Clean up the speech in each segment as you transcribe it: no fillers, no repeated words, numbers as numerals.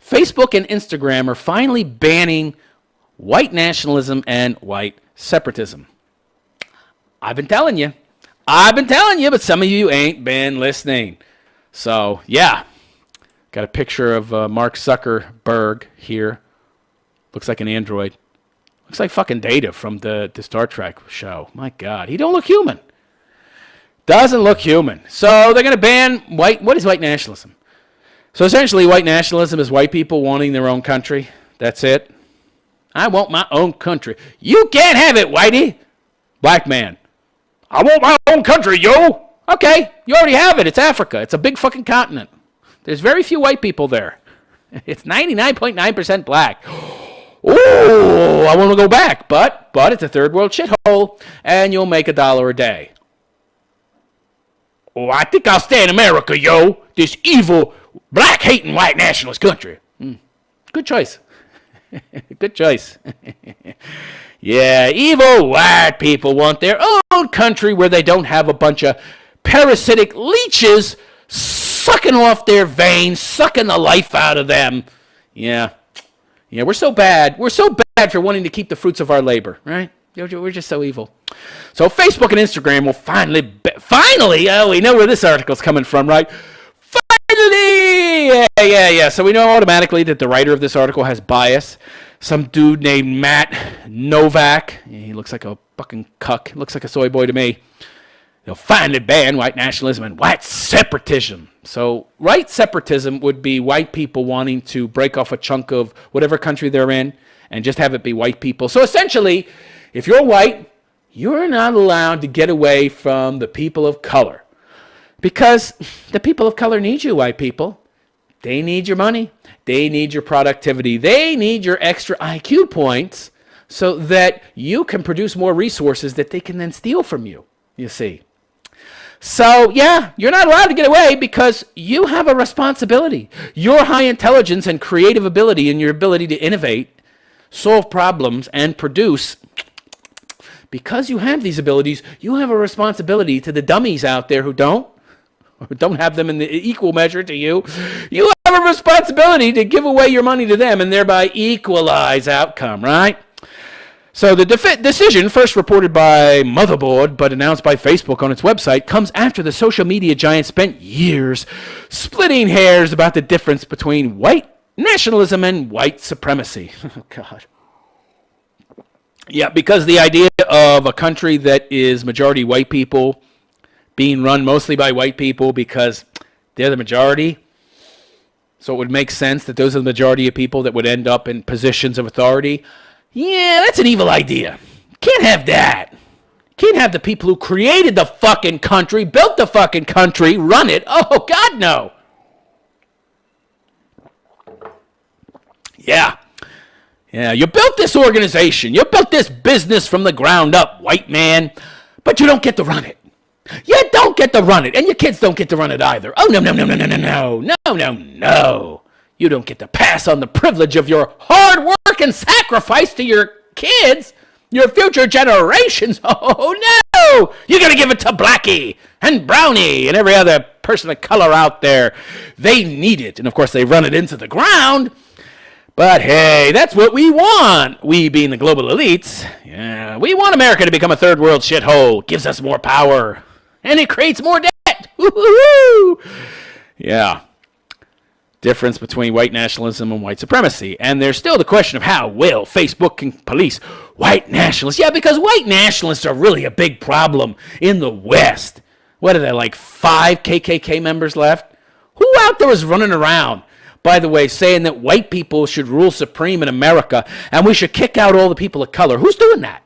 Facebook and Instagram are finally banning white nationalism and white separatism. I've been telling you, but some of you ain't been listening. So, yeah. Got a picture of Mark Zuckerberg here. Looks like an android. Looks like fucking Data from the Star Trek show. My God, he don't look human. Doesn't look human. So they're going to ban what is white nationalism? So essentially, white nationalism is white people wanting their own country. That's it. I want my own country. You can't have it, whitey. Black man. I want my own country, yo. Okay, you already have it. It's Africa. It's a big fucking continent. There's very few white people there. It's 99.9% black. Oh, I want to go back, but it's a third world shithole, and you'll make $1 a day. Oh, I think I'll stay in America, yo. This evil, black-hating, white nationalist country. Good choice. Good choice. Yeah, evil white people want their own country where they don't have a bunch of parasitic leeches sucking off their veins, sucking the life out of them. Yeah, we're so bad. We're so bad for wanting to keep the fruits of our labor, right? We're just so evil. So Facebook and Instagram will finally, we know where this article's coming from, right? Finally! Yeah. So we know automatically that the writer of this article has bias. Some dude named Matt Novak. He looks like a fucking cuck. Looks like a soy boy to me. They'll finally ban white nationalism and white separatism. So white separatism would be white people wanting to break off a chunk of whatever country they're in and just have it be white people. So essentially, if you're white, you're not allowed to get away from the people of color. Because the people of color need you, white people. They need your money. They need your productivity. They need your extra IQ points so that you can produce more resources that they can then steal from you, you see. So, yeah, you're not allowed to get away because you have a responsibility. Your high intelligence and creative ability and your ability to innovate, solve problems, and produce, because you have these abilities, you have a responsibility to the dummies out there who don't have them in the equal measure to you. You have a responsibility to give away your money to them and thereby equalize outcome, right? So the decision, first reported by Motherboard but announced by Facebook on its website, comes after the social media giant spent years splitting hairs about the difference between white nationalism and white supremacy. Oh, God. Yeah, because the idea of a country that is majority white people being run mostly by white people because they're the majority. So it would make sense that those are the majority of people that would end up in positions of authority. Yeah, that's an evil idea. Can't have that. Can't have the people who created the fucking country, built the fucking country, run it. Oh, God, no. Yeah, you built this organization. You built this business from the ground up, white man, but you don't get to run it. You don't get to run it, and your kids don't get to run it either. Oh, no. You don't get to pass on the privilege of your hard work and sacrifice to your kids, your future generations. Oh, no. You're going to give it to Blackie and Brownie and every other person of color out there. They need it, and of course, they run it into the ground. But hey, that's what we want. We being the global elites. Yeah, we want America to become a third world shithole. Gives us more power. And it creates more debt. Woo-hoo-hoo. Yeah. Difference between white nationalism and white supremacy. And there's still the question of how well Facebook can police white nationalists. Yeah, because white nationalists are really a big problem in the West. What are there, like 5 KKK members left? Who out there is running around, by the way, saying that white people should rule supreme in America and we should kick out all the people of color? Who's doing that?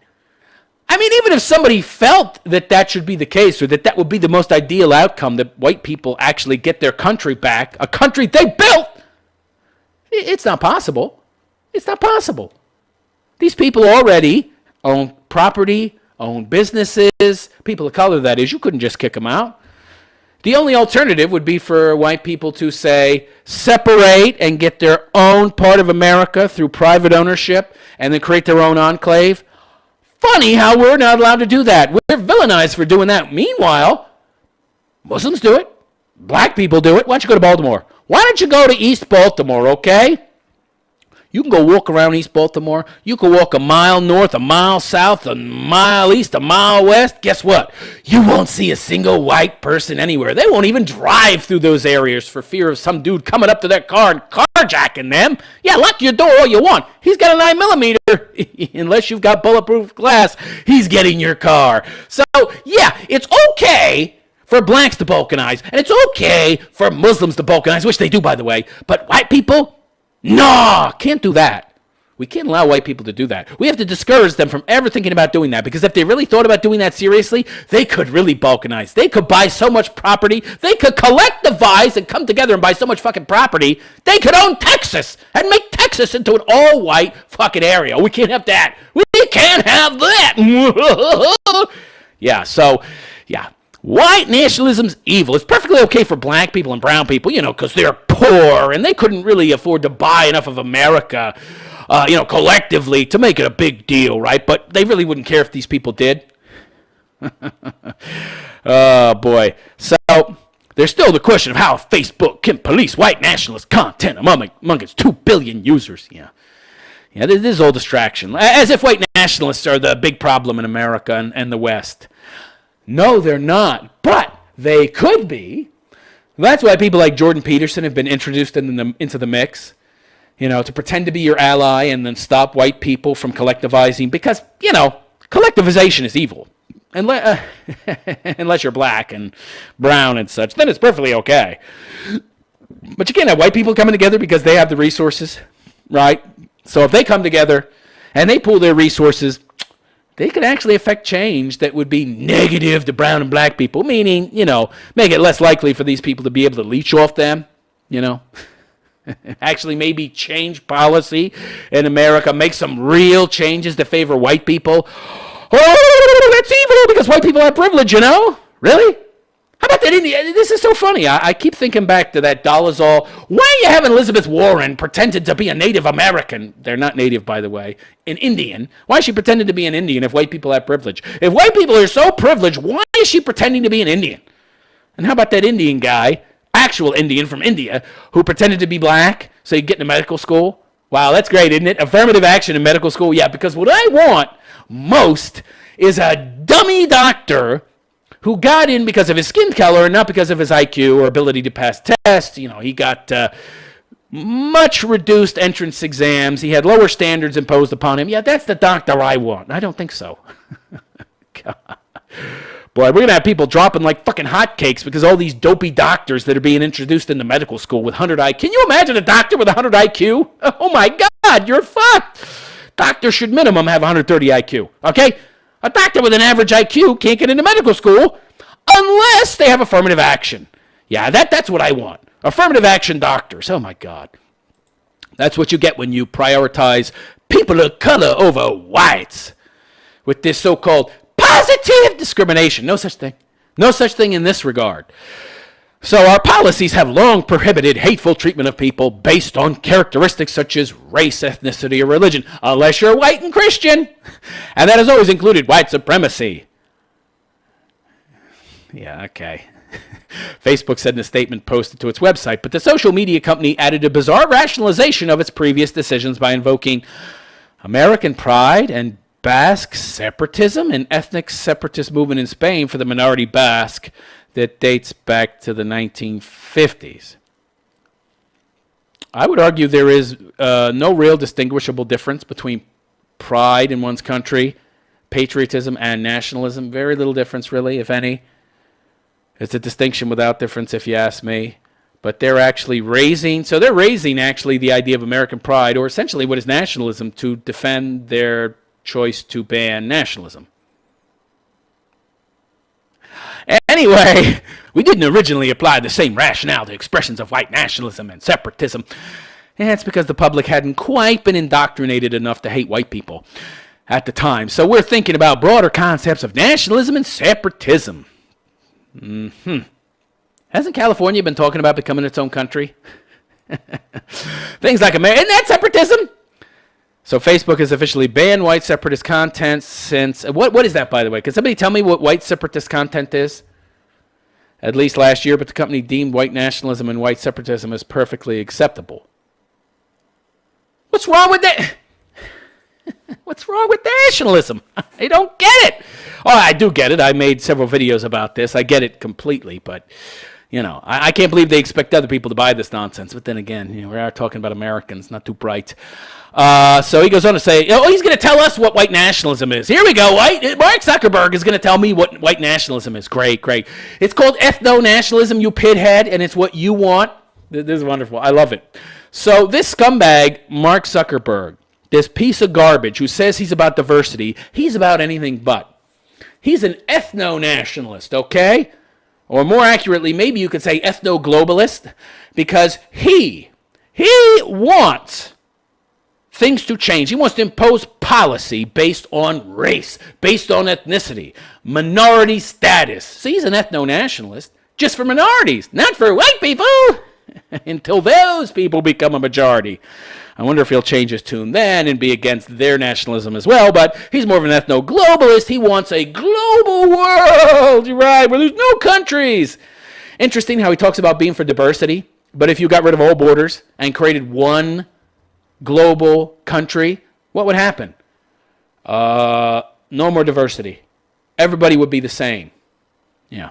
I mean, even if somebody felt that that should be the case or that that would be the most ideal outcome, that white people actually get their country back, a country they built, it's not possible. It's not possible. These people already own property, own businesses, people of color, that is. You couldn't just kick them out. The only alternative would be for white people to, say, separate and get their own part of America through private ownership and then create their own enclave. Funny how we're not allowed to do that. We're villainized for doing that. Meanwhile, Muslims do it. Black people do it. Why don't you go to Baltimore? Why don't you go to East Baltimore, okay? You can go walk around East Baltimore. You can walk a mile north, a mile south, a mile east, a mile west. Guess what? You won't see a single white person anywhere. They won't even drive through those areas for fear of some dude coming up to their car and carjacking them. Yeah, lock your door all you want. He's got a 9mm. Unless you've got bulletproof glass, he's getting your car. So, yeah, it's okay for blacks to balkanize, and it's okay for Muslims to balkanize, which they do, by the way. But white people? No, can't do that. We can't allow white people to do that. We have to discourage them from ever thinking about doing that, because if they really thought about doing that seriously, they could really balkanize. They could buy so much property. They could collectivize and come together and buy so much fucking property. They could own Texas and make Texas into an all-white fucking area. We can't have that. We can't have that. Yeah. White nationalism's evil. It's perfectly okay for black people and brown people, because they're poor and they couldn't really afford to buy enough of America, collectively to make it a big deal, right? But they really wouldn't care if these people did. Oh, boy. So there's still the question of how Facebook can police white nationalist content among its 2 billion users. Yeah, this is all distraction. As if white nationalists are the big problem in America and the West. No, they're not, but they could be. That's why people like Jordan Peterson have been introduced into the mix, to pretend to be your ally and then stop white people from collectivizing, because, collectivization is evil. Unless you're black and brown and such, then it's perfectly okay. But you can't have white people coming together because they have the resources, right? So if they come together and they pool their resources, they could actually affect change that would be negative to brown and black people, meaning, make it less likely for these people to be able to leech off them, Actually maybe change policy in America, make some real changes that favor white people. Oh, that's evil because white people have privilege, Really? How about that Indian? This is so funny. I keep thinking back to that Dolezal. Why are you having Elizabeth Warren pretended to be a Native American? They're not Native, by the way. An Indian. Why is she pretending to be an Indian if white people have privilege? If white people are so privileged, why is she pretending to be an Indian? And how about that Indian guy, actual Indian from India, who pretended to be black so he'd get into medical school? Wow, that's great, isn't it? Affirmative action in medical school. Yeah, because what I want most is a dummy doctor who got in because of his skin color and not because of his IQ or ability to pass tests. He got much reduced entrance exams. He had lower standards imposed upon him. Yeah, that's the doctor I want. I don't think so. God. Boy, we're going to have people dropping like fucking hotcakes because all these dopey doctors that are being introduced into medical school with 100 IQ. Can you imagine a doctor with 100 IQ? Oh, my God, you're fucked. Doctors should minimum have 130 IQ, okay? A doctor with an average IQ can't get into medical school unless they have affirmative action. Yeah, that's what I want. Affirmative action doctors. Oh, my God. That's what you get when you prioritize people of color over whites with this so-called positive discrimination. No such thing. No such thing in this regard. So our policies have long prohibited hateful treatment of people based on characteristics such as race, ethnicity, or religion, unless you're white and Christian. And that has always included white supremacy. Yeah, okay. Facebook said in a statement posted to its website, but the social media company added a bizarre rationalization of its previous decisions by invoking American pride and Basque separatism, an ethnic separatist movement in Spain for the minority Basque that dates back to the 1950s. I would argue there is no real distinguishable difference between pride in one's country, patriotism, and nationalism. Very little difference, really, if any. It's a distinction without difference, if you ask me. But they're actually raising actually the idea of American pride, or essentially what is nationalism, to defend their choice to ban nationalism. Anyway, we didn't originally apply the same rationale to expressions of white nationalism and separatism. And that's because the public hadn't quite been indoctrinated enough to hate white people at the time. So we're thinking about broader concepts of nationalism and separatism. Hasn't California been talking about becoming its own country? Things like America. Isn't that separatism? So Facebook has officially banned white separatist content since... What is that, by the way? Can somebody tell me what white separatist content is? At least last year, but the company deemed white nationalism and white separatism as perfectly acceptable. What's wrong with that? What's wrong with nationalism? I don't get it. Oh, I do get it. I made several videos about this. I get it completely, but I can't believe they expect other people to buy this nonsense. But then again, we are talking about Americans, not too bright. So he goes on to say, he's going to tell us what white nationalism is. Here we go. Mark Zuckerberg is going to tell me what white nationalism is. Great. It's called ethno-nationalism, you pithead, and it's what you want. This is wonderful. I love it. So this scumbag, Mark Zuckerberg, this piece of garbage who says he's about diversity, he's about anything but. He's an ethno-nationalist, okay? Or more accurately, maybe you could say ethno-globalist, because he wants things to change. He wants to impose policy based on race, based on ethnicity, minority status. So he's an ethno-nationalist just for minorities, not for white people, until those people become a majority. I wonder if he'll change his tune then and be against their nationalism as well, but he's more of an ethno-globalist. He wants a global world, right, where there's no countries. Interesting how he talks about being for diversity, but if you got rid of all borders and created one global country, what would happen? No more diversity. Everybody would be the same. Yeah.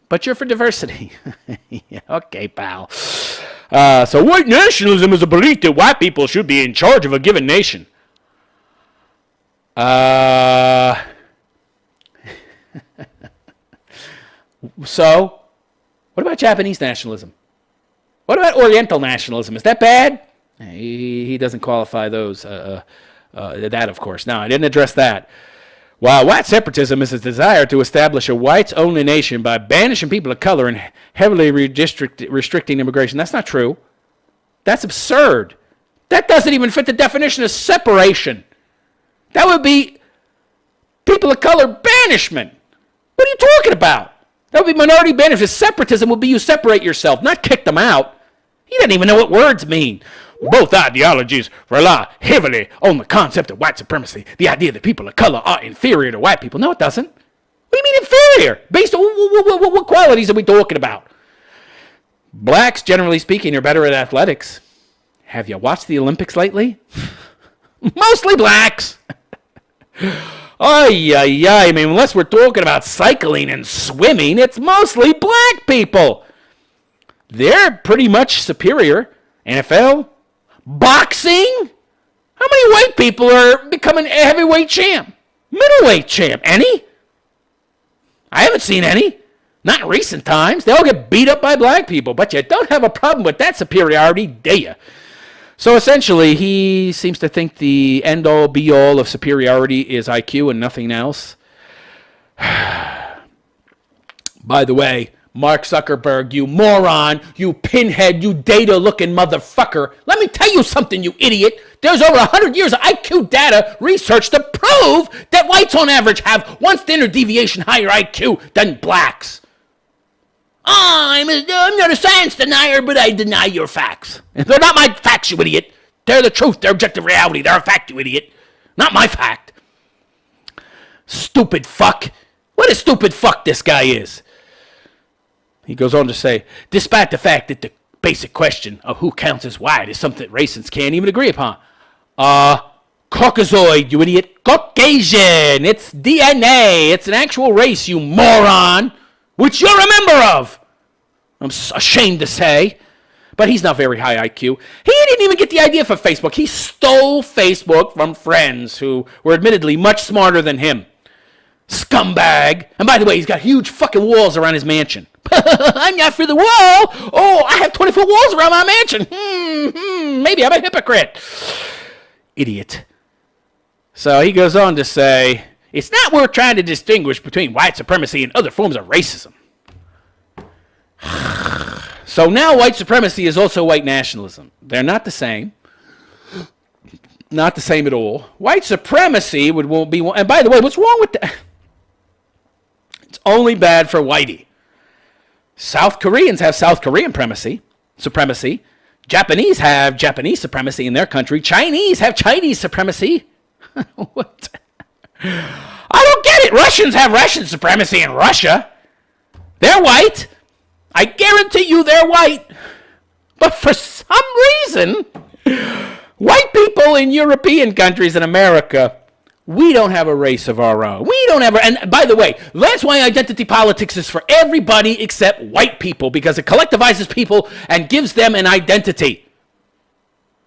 But you're for diversity. Yeah, okay, pal. So white nationalism is a belief that white people should be in charge of a given nation. So, what about Japanese nationalism? What about Oriental nationalism? Is that bad? He doesn't qualify those. That, of course. No, I didn't address that. While white separatism is a desire to establish a whites-only nation by banishing people of color and heavily restricting immigration. That's not true. That's absurd. That doesn't even fit the definition of separation. That would be people of color banishment. What are you talking about? That would be minority banishment. Separatism would be you separate yourself, not kick them out. He doesn't even know what words mean. Both ideologies rely heavily on the concept of white supremacy, the idea that people of color are inferior to white people. No, it doesn't. What do you mean inferior? Based on what qualities are we talking about? Blacks, generally speaking, are better at athletics. Have you watched the Olympics lately? Mostly blacks. I mean, unless we're talking about cycling and swimming, it's mostly black people. They're pretty much superior. NFL, boxing? How many white people are becoming a heavyweight champ? Middleweight champ? Any? I haven't seen any. Not in recent times. They all get beat up by black people, but you don't have a problem with that superiority, do you? So essentially, he seems to think the end-all, be-all of superiority is IQ and nothing else. By the way, Mark Zuckerberg, you moron, you pinhead, you data-looking motherfucker. Let me tell you something, you idiot. There's over 100 years of IQ data research to prove that whites on average have one standard deviation higher IQ than blacks. I'm not a science denier, but I deny your facts. They're not my facts, you idiot. They're the truth. They're objective reality. They're a fact, you idiot. Not my fact. Stupid fuck. What a stupid fuck this guy is. He goes on to say, despite the fact that the basic question of who counts as white is something that racists can't even agree upon. Caucasoid, you idiot. Caucasian. It's DNA. It's an actual race, you moron. Which you're a member of. I'm ashamed to say. But he's not very high IQ. He didn't even get the idea for Facebook. He stole Facebook from friends who were admittedly much smarter than him. Scumbag. And by the way, he's got huge fucking walls around his mansion. I'm not for the wall. Oh, I have 20-foot walls around my mansion. Maybe I'm a hypocrite. Idiot. So he goes on to say, it's not worth trying to distinguish between white supremacy and other forms of racism. So now white supremacy is also white nationalism. They're not the same. Not the same at all. White supremacy won't be... And by the way, what's wrong with that? It's only bad for whitey. South Koreans have South Korean supremacy. Japanese have Japanese supremacy in their country. Chinese have Chinese supremacy. What? I don't get it. Russians have Russian supremacy in Russia. They're white. I guarantee you they're white. But for some reason, white people people in European countries in America, we don't have a race of our own. We don't have, and by the way, that's why identity politics is for everybody except white people, because it collectivizes people and gives them an identity.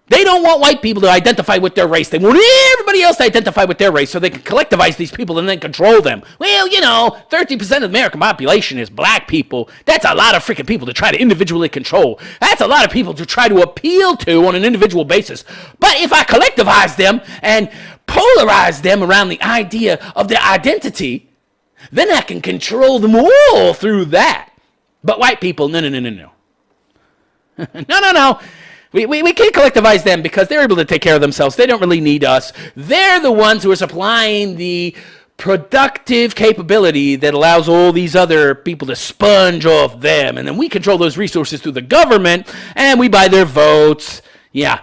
They don't want white people to identify with their race. They want everybody else to identify with their race so they can collectivize these people and then control them. Well, 30% of the American population is black people. That's a lot of freaking people to try to individually control. That's a lot of people to try to appeal to on an individual basis. But if I collectivize them and polarize them around the idea of their identity, then I can control them all through that. But white people, no. No. We can't collectivize them because they're able to take care of themselves. They don't really need us. They're the ones who are supplying the productive capability that allows all these other people to sponge off them. And then we control those resources through the government, and we buy their votes. Yeah.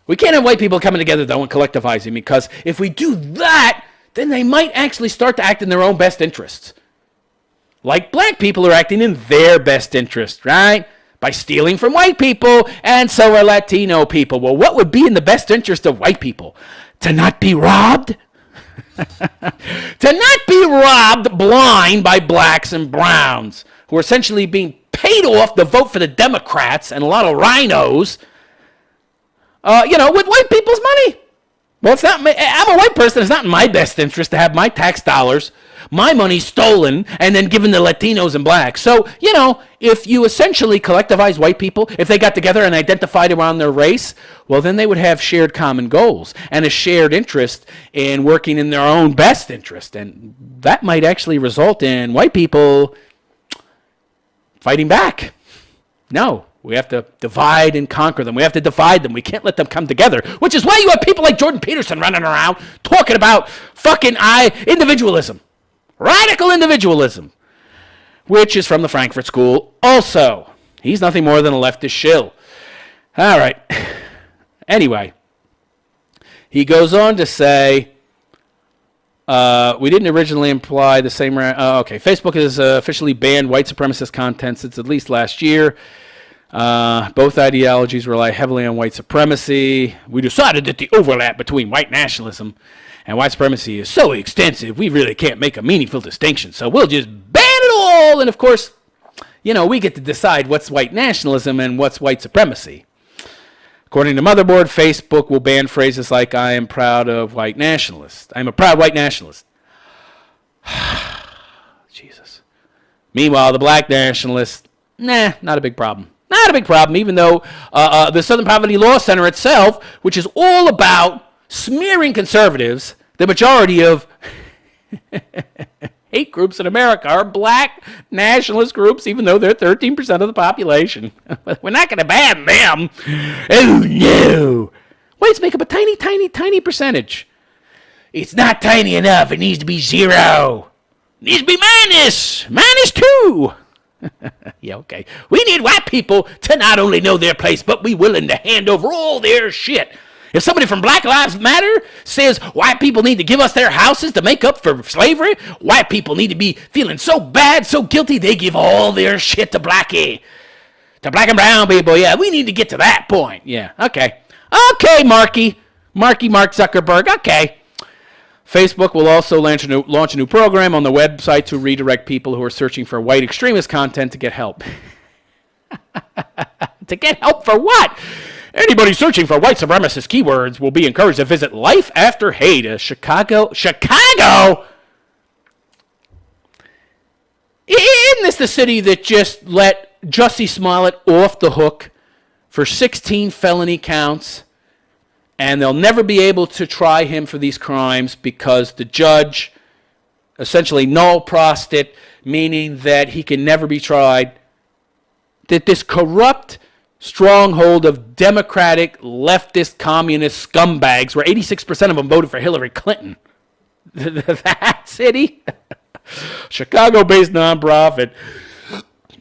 We can't have white people coming together, though, and collectivizing, because if we do that, then they might actually start to act in their own best interests. Like black people are acting in their best interest, right? By stealing from white people, and so are Latino people. Well, what would be in the best interest of white people? To not be robbed? To not be robbed blind by blacks and browns, who are essentially being paid off to vote for the Democrats and a lot of rhinos, with white people's money. Well, it's not. I'm a white person. It's not in my best interest to have my tax dollars, my money stolen, and then given to Latinos and blacks. So, if you essentially collectivize white people, if they got together and identified around their race, well, then they would have shared common goals and a shared interest in working in their own best interest. And that might actually result in white people fighting back. No. We have to divide and conquer them. We have to divide them. We can't let them come together, which is why you have people like Jordan Peterson running around talking about fucking individualism, radical individualism, which is from the Frankfurt School also. He's nothing more than a leftist shill. All right. Anyway, he goes on to say, we didn't originally imply the same... Facebook has officially banned white supremacist content since at least last year. Both ideologies rely heavily on white supremacy. We decided that the overlap between white nationalism and white supremacy is so extensive, we really can't make a meaningful distinction. So we'll just ban it all. And of course, we get to decide what's white nationalism and what's white supremacy. According to Motherboard, Facebook will ban phrases like, I am proud of white nationalist. I'm a proud white nationalist. Jesus. Meanwhile, the black nationalists, not a big problem. Not a big problem, even though the Southern Poverty Law Center itself, which is all about smearing conservatives, the majority of hate groups in America are black nationalist groups, even though they're 13% of the population. We're not going to ban them. Oh, no. Whites make up a tiny, tiny, tiny percentage. It's not tiny enough. It needs to be 0. It needs to be minus. -2. Yeah, okay. We need white people to not only know their place, but be willing to hand over all their shit. If somebody from Black Lives Matter says white people need to give us their houses to make up for slavery, white people need to be feeling so bad, so guilty, they give all their shit to Blackie. To black and brown people, yeah, we need to get to that point. Yeah, okay. Okay, Mark Zuckerberg, okay. Facebook will also launch a new program on the website to redirect people who are searching for white extremist content to get help. To get help for what? Anybody searching for white supremacist keywords will be encouraged to visit Life After Hate, a Chicago? Isn't this the city that just let Jussie Smollett off the hook for 16 felony counts? And they'll never be able to try him for these crimes because the judge essentially null-prossed it, meaning that he can never be tried. That this corrupt stronghold of Democratic, leftist, communist scumbags, where 86% of them voted for Hillary Clinton. That city? Chicago-based nonprofit.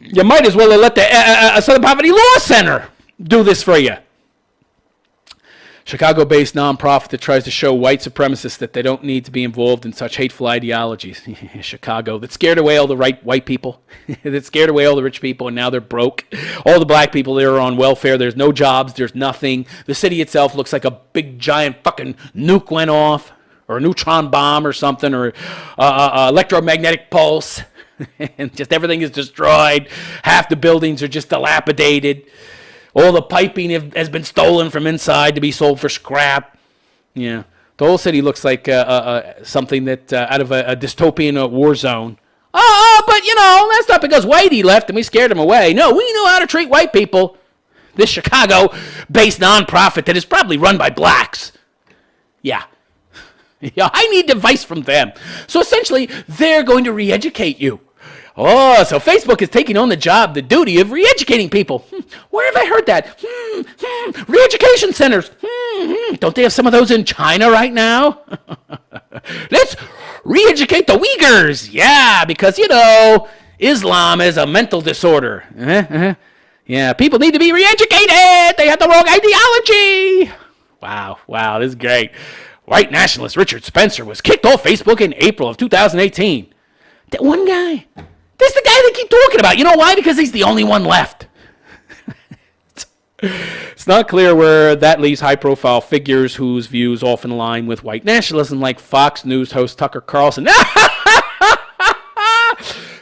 You might as well have let the Southern Poverty Law Center do this for you. Chicago-based nonprofit that tries to show white supremacists that they don't need to be involved in such hateful ideologies. Chicago, that scared away all the white people, that scared away all the rich people, and now they're broke. All the black people there are on welfare. There's no jobs. There's nothing. The city itself looks like a big, giant fucking nuke went off, or a neutron bomb or something, or electromagnetic pulse, and just everything is destroyed. Half the buildings are just dilapidated. All the piping has been stolen from inside to be sold for scrap. Yeah, the whole city looks like something that out of a dystopian war zone. Oh, but that's not because Whitey left and we scared him away. No, we know how to treat white people. This Chicago-based nonprofit that is probably run by blacks. Yeah. Yeah, I need advice from them. So essentially, they're going to re-educate you. Oh, so Facebook is taking on the duty of re-educating people. Where have I heard that? Re-education centers. Don't they have some of those in China right now? Let's re-educate the Uyghurs. Yeah, because, Islam is a mental disorder. Yeah, people need to be re-educated. They have the wrong ideology. Wow, this is great. White nationalist Richard Spencer was kicked off Facebook in April of 2018. That one guy. That's the guy they keep talking about. You know why? Because he's the only one left. It's not clear where that leaves high-profile figures whose views often align with white nationalism, like Fox News host Tucker Carlson.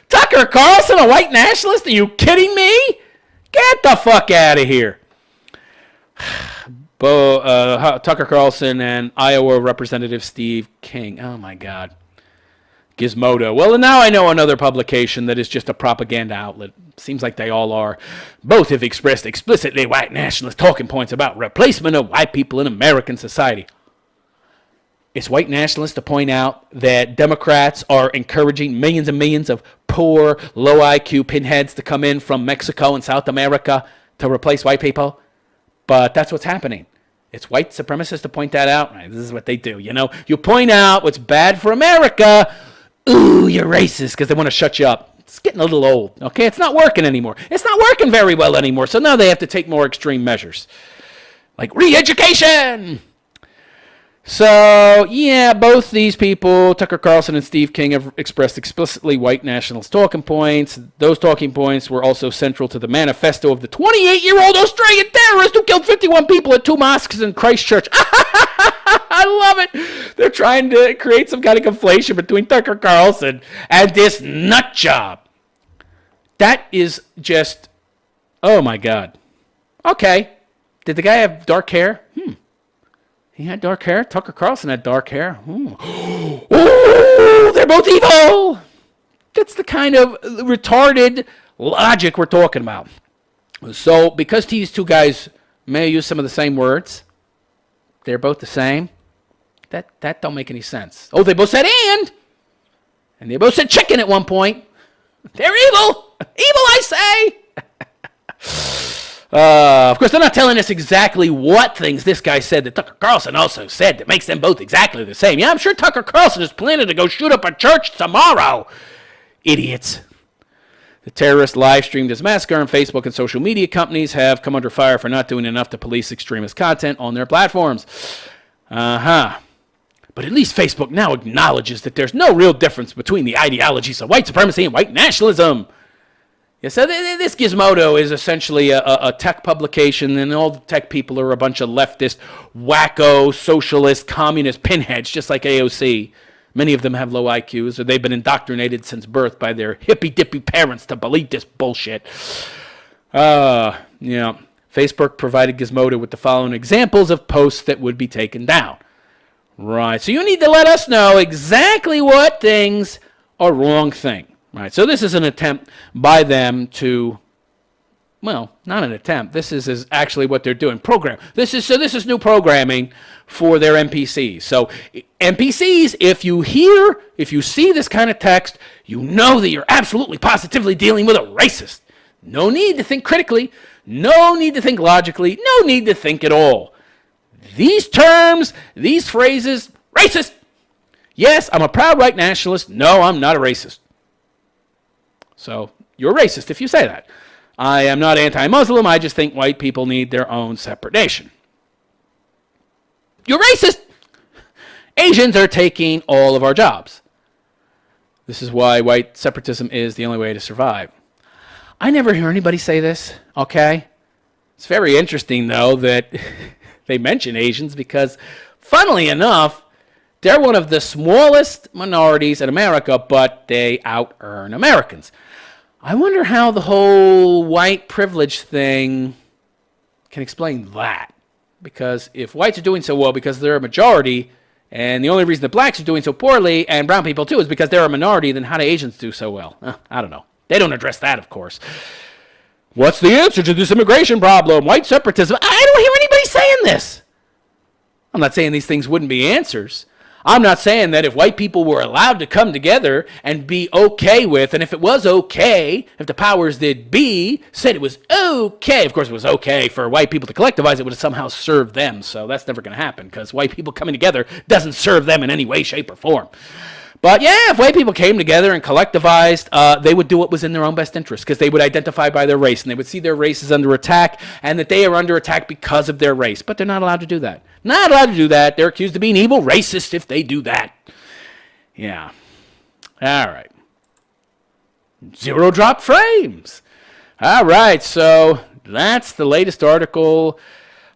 Tucker Carlson, a white nationalist? Are you kidding me? Get the fuck out of here. Tucker Carlson and Iowa Representative Steve King. Oh, my God. Gizmodo. Well, and now I know another publication that is just a propaganda outlet. Seems like they all are. Both have expressed explicitly white nationalist talking points about replacement of white people in American society. It's white nationalists to point out that Democrats are encouraging millions and millions of poor, low IQ pinheads to come in from Mexico and South America to replace white people. But that's what's happening. It's white supremacists to point that out. Right, this is what they do. You point out what's bad for America. Ooh, you're racist, because they want to shut you up. It's getting a little old, okay? It's not working anymore. It's not working very well anymore, so now they have to take more extreme measures. Like re-education! So, yeah, both these people, Tucker Carlson and Steve King, have expressed explicitly white nationalist talking points. Those talking points were also central to the manifesto of the 28-year-old Australian terrorist who killed 51 people at 2 mosques in Christchurch. I love it. They're trying to create some kind of conflation between Tucker Carlson and this nut job. That is just, oh my God. Okay. Did the guy have dark hair? He had dark hair. Tucker Carlson had dark hair. Ooh, they're both evil. That's the kind of retarded logic we're talking about. So because these two guys may use some of the same words, they're both the same. That don't make any sense. Oh, they both said and they both said chicken at one point. They're evil. Evil, I say. Of course, they're not telling us exactly what things this guy said that Tucker Carlson also said that makes them both exactly the same. Yeah, I'm sure Tucker Carlson is planning to go shoot up a church tomorrow. Idiots. The terrorist live-streamed his massacre, and Facebook and social media companies have come under fire for not doing enough to police extremist content on their platforms. But at least Facebook now acknowledges that there's no real difference between the ideologies of white supremacy and white nationalism. Yeah, so this Gizmodo is essentially a tech publication, and all the tech people are a bunch of leftist, wacko, socialist, communist pinheads, just like AOC. Many of them have low IQs, or they've been indoctrinated since birth by their hippy-dippy parents to believe this bullshit. Facebook provided Gizmodo with the following examples of posts that would be taken down. Right, so you need to let us know exactly what things are wrong thing. Right, so this is an attempt by them to, well, not an attempt. This is actually what they're doing. Program. This is new programming for their NPCs. So NPCs, if you see this kind of text, you know that you're absolutely positively dealing with a racist. No need to think critically. No need to think logically. No need to think at all. These terms, these phrases, racist. Yes, I'm a proud white nationalist. No, I'm not a racist. So you're racist if you say that. I am not anti-Muslim. I just think white people need their own separate nation. You're racist. Asians are taking all of our jobs. This is why white separatism is the only way to survive. I never hear anybody say this, okay? It's very interesting, though, that they mention Asians because, funnily enough, they're one of the smallest minorities in America, but they out-earn Americans. I wonder how the whole white privilege thing can explain that. Because if whites are doing so well because they're a majority, and the only reason that blacks are doing so poorly, and brown people too, is because they're a minority, then how do Asians do so well? I don't know. They don't address that, of course. What's the answer to this immigration problem? White separatism? I don't hear anybody saying this. I'm not saying these things wouldn't be answers. I'm not saying that if white people were allowed to come together and be okay with, and if it was okay, if the powers that be said it was okay, of course it was okay for white people to collectivize, it would have somehow served them. So that's never going to happen because white people coming together doesn't serve them in any way, shape, or form. But yeah, if white people came together and collectivized, they would do what was in their own best interest because they would identify by their race and they would see their race as under attack and that they are under attack because of their race. But they're not allowed to do that. Not allowed to do that. They're accused of being evil racists if they do that. Yeah. All right. Zero drop frames. All right. So that's the latest article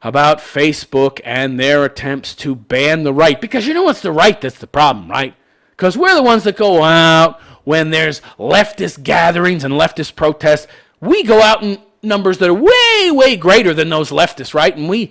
about Facebook and their attempts to ban the right. Because you know what's the right that's the problem, right? Because we're the ones that go out when there's leftist gatherings and leftist protests. We go out in numbers that are way, way greater than those leftists, right? And we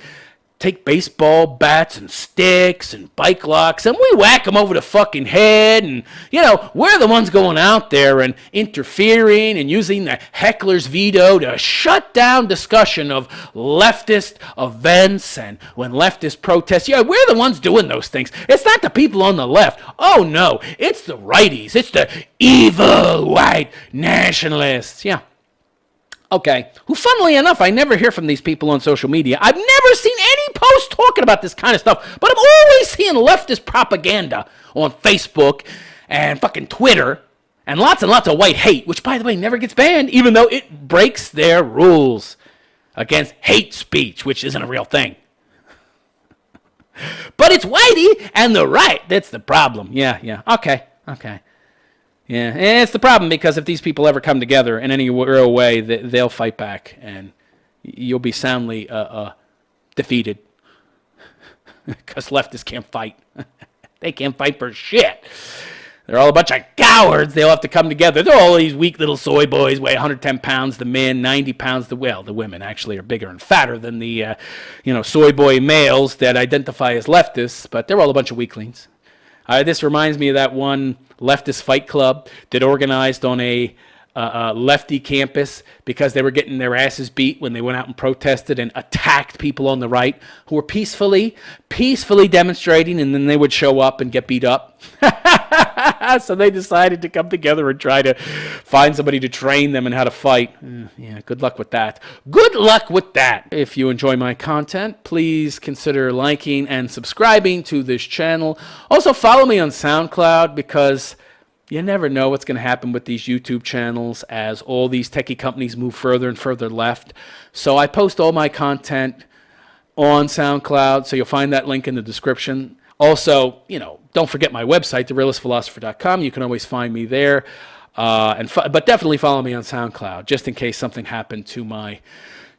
take baseball bats and sticks and bike locks and we whack them over the fucking head. And, you know, we're the ones going out there and interfering and using the heckler's veto to shut down discussion of leftist events and when leftist protests. Yeah, we're the ones doing those things. It's not the people on the left. Oh, no, it's the righties. It's the evil white nationalists. Yeah. Okay, who funnily enough, I never hear from these people on social media. I've never seen any post talking about this kind of stuff, but I'm always seeing leftist propaganda on Facebook and fucking Twitter and lots of white hate, which, by the way, never gets banned, even though it breaks their rules against hate speech, which isn't a real thing. But it's whitey and the right. That's the problem. Yeah. Okay. Yeah, and it's the problem because if these people ever come together in any real way, they'll fight back, and you'll be soundly defeated because leftists can't fight. They can't fight for shit. They're all a bunch of cowards. They'll have to come together. They're all these weak little soy boys, weigh 110 pounds, the men, 90 pounds, the women actually are bigger and fatter than the soy boy males that identify as leftists, but they're all a bunch of weaklings. This reminds me of that one leftist fight club that organized on a lefty campus because they were getting their asses beat when they went out and protested and attacked people on the right who were peacefully demonstrating, and then they would show up and get beat up. So they decided to come together and try to find somebody to train them in how to fight. Yeah, good luck with that. Good luck with that. If you enjoy my content, please consider liking and subscribing to this channel. Also, follow me on SoundCloud because you never know what's going to happen with these YouTube channels as all these techie companies move further and further left. So I post all my content on SoundCloud, so you'll find that link in the description. Also, don't forget my website, therealistphilosopher.com. You can always find me there. But definitely follow me on SoundCloud, just in case something happened to my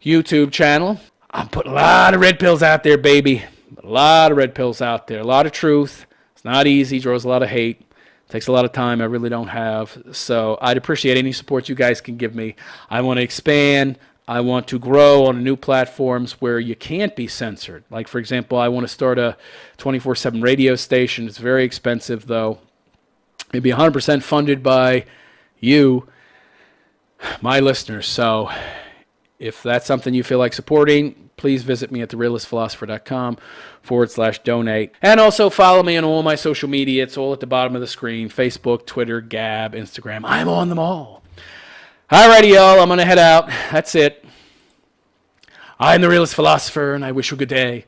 YouTube channel. I'm putting a lot of red pills out there, baby. A lot of red pills out there. A lot of truth. It's not easy. Draws a lot of hate. Takes a lot of time I really don't have. So I'd appreciate any support you guys can give me. I want to expand. I want to grow on new platforms where you can't be censored. Like, for example, I want to start a 24/7 radio station. It's very expensive, though. It'd be 100% funded by you, my listeners. So if that's something you feel like supporting, please visit me at therealistphilosopher.com/donate. And also follow me on all my social media. It's all at the bottom of the screen. Facebook, Twitter, Gab, Instagram. I'm on them all. Alrighty, y'all. I'm going to head out. That's it. I'm the Realist Philosopher, and I wish you a good day.